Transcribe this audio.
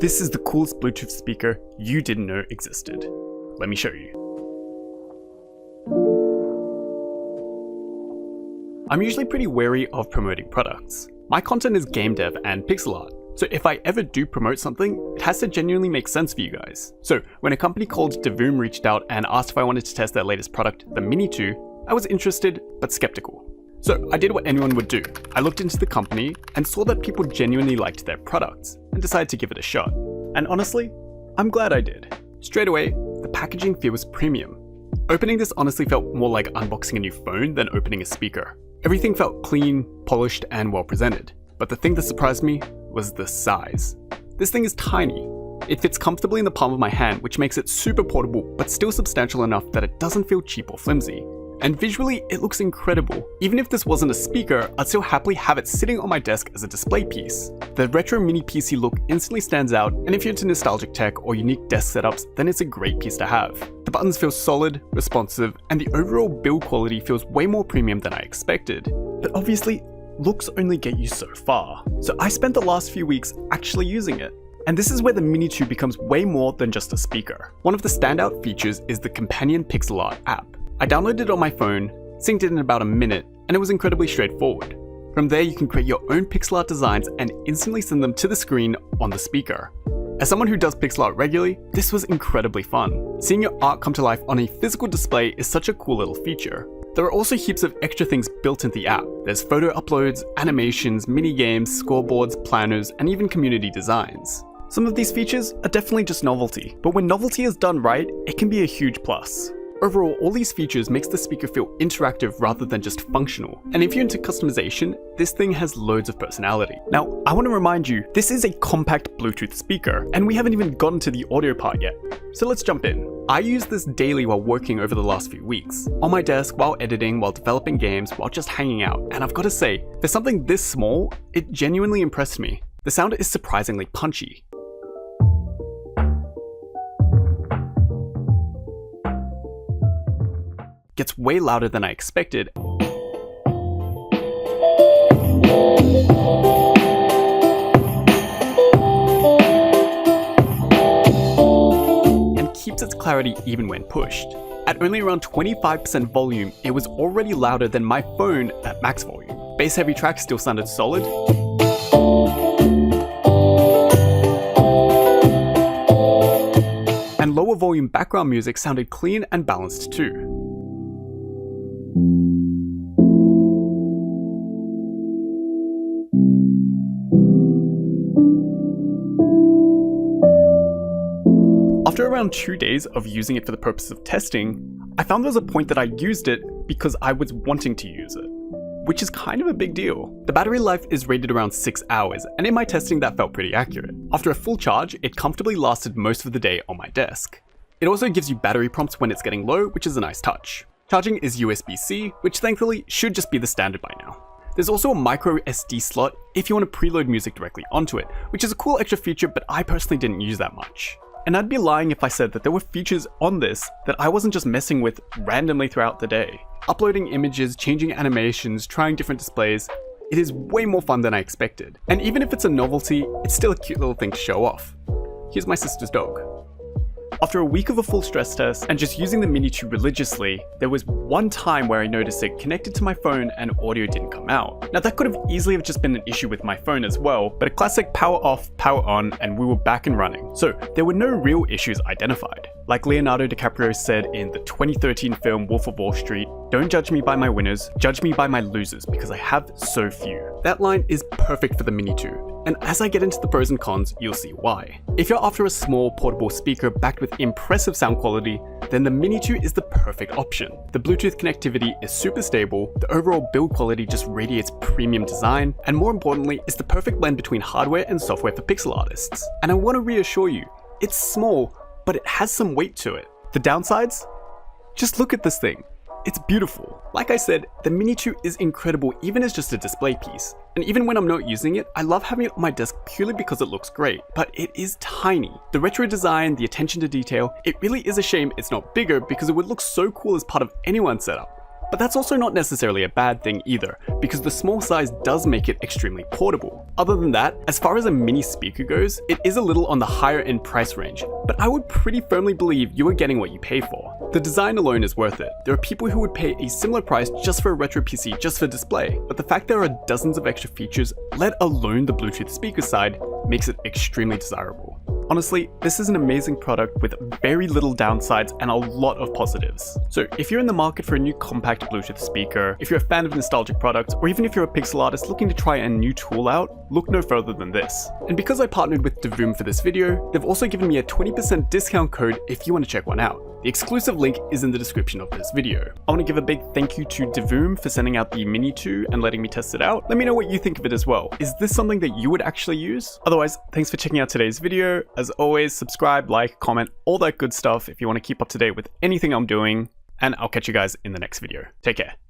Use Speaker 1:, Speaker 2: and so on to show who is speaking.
Speaker 1: This is the coolest Bluetooth speaker you didn't know existed. Let me show you. I'm usually pretty wary of promoting products. My content is game dev and pixel art, so if I ever do promote something, it has to genuinely make sense for you guys. So when a company called Divoom reached out and asked if I wanted to test their latest product, the MiniToo, I was interested but skeptical. So I did what anyone would do. I looked into the company and saw that people genuinely liked their products and decided to give it a shot. And honestly, I'm glad I did. Straight away, the packaging feels premium. Opening this honestly felt more like unboxing a new phone than opening a speaker. Everything felt clean, polished, and well presented. But the thing that surprised me was the size. This thing is tiny. It fits comfortably in the palm of my hand, which makes it super portable, but still substantial enough that it doesn't feel cheap or flimsy. And visually, it looks incredible. Even if this wasn't a speaker, I'd still happily have it sitting on my desk as a display piece. The retro mini PC look instantly stands out, and if you're into nostalgic tech or unique desk setups, then it's a great piece to have. The buttons feel solid, responsive, and the overall build quality feels way more premium than I expected. But obviously, looks only get you so far. So I spent the last few weeks actually using it. And this is where the MiniToo becomes way more than just a speaker. One of the standout features is the companion Pixel Art app. I downloaded it on my phone, synced it in about a minute, and it was incredibly straightforward. From there, you can create your own pixel art designs and instantly send them to the screen on the speaker. As someone who does pixel art regularly, this was incredibly fun. Seeing your art come to life on a physical display is such a cool little feature. There are also heaps of extra things built into the app. There's photo uploads, animations, mini games, scoreboards, planners, and even community designs. Some of these features are definitely just novelty, but when novelty is done right, it can be a huge plus. Overall, all these features makes the speaker feel interactive rather than just functional. And if you're into customization, this thing has loads of personality. Now, I want to remind you, this is a compact Bluetooth speaker, and we haven't even gotten to the audio part yet. So let's jump in. I use this daily while working over the last few weeks. On my desk, while editing, while developing games, while just hanging out. And I've got to say, for something this small, it genuinely impressed me. The sound is surprisingly punchy. Gets way louder than I expected, and keeps its clarity even when pushed. At only around 25% volume, it was already louder than my phone at max volume. Bass heavy tracks still sounded solid, and lower volume background music sounded clean and balanced too. After around 2 days of using it for the purpose of testing, I found there was a point that I used it because I was wanting to use it, which is kind of a big deal. The battery life is rated around 6 hours, and in my testing that felt pretty accurate. After a full charge, it comfortably lasted most of the day on my desk. It also gives you battery prompts when it's getting low, which is a nice touch. Charging is USB-C, which thankfully should just be the standard by now. There's also a micro SD slot if you want to preload music directly onto it, which is a cool extra feature, but I personally didn't use that much. And I'd be lying if I said that there were features on this that I wasn't just messing with randomly throughout the day. Uploading images, changing animations, trying different displays, it is way more fun than I expected. And even if it's a novelty, it's still a cute little thing to show off. Here's my sister's dog. After a week of a full stress test and just using the MiniToo religiously, there was one time where I noticed it connected to my phone and audio didn't come out. Now that could have easily have just been an issue with my phone as well, but a classic power off, power on, and we were back and running. So there were no real issues identified. Like Leonardo DiCaprio said in the 2013 film Wolf of Wall Street, "Don't judge me by my winners, judge me by my losers because I have so few." That line is perfect for the MiniToo, and as I get into the pros and cons, you'll see why. If you're after a small portable speaker backed with impressive sound quality, then the MiniToo is the perfect option. The Bluetooth connectivity is super stable, the overall build quality just radiates premium design, and more importantly, it's the perfect blend between hardware and software for pixel artists. And I want to reassure you, it's small, but it has some weight to it. The downsides? Just look at this thing. It's beautiful. Like I said, the MiniToo is incredible even as just a display piece. And even when I'm not using it, I love having it on my desk purely because it looks great, but it is tiny. The retro design, the attention to detail, it really is a shame it's not bigger because it would look so cool as part of anyone's setup. But that's also not necessarily a bad thing either, because the small size does make it extremely portable. Other than that, as far as a mini speaker goes, it is a little on the higher end price range, but I would pretty firmly believe you are getting what you pay for. The design alone is worth it. There are people who would pay a similar price just for a retro PC just for display, but the fact there are dozens of extra features, let alone the Bluetooth speaker side, makes it extremely desirable. Honestly, this is an amazing product with very little downsides and a lot of positives. So if you're in the market for a new compact Bluetooth speaker, if you're a fan of nostalgic products, or even if you're a pixel artist looking to try a new tool out, look no further than this. And because I partnered with Divoom for this video, they've also given me a 20% discount code if you want to check one out. The exclusive link is in the description of this video. I want to give a big thank you to Divoom for sending out the MiniToo and letting me test it out. Let me know what you think of it as well. Is this something that you would actually use? Otherwise, thanks for checking out today's video. As always, subscribe, like, comment, all that good stuff if you want to keep up to date with anything I'm doing, and I'll catch you guys in the next video. Take care.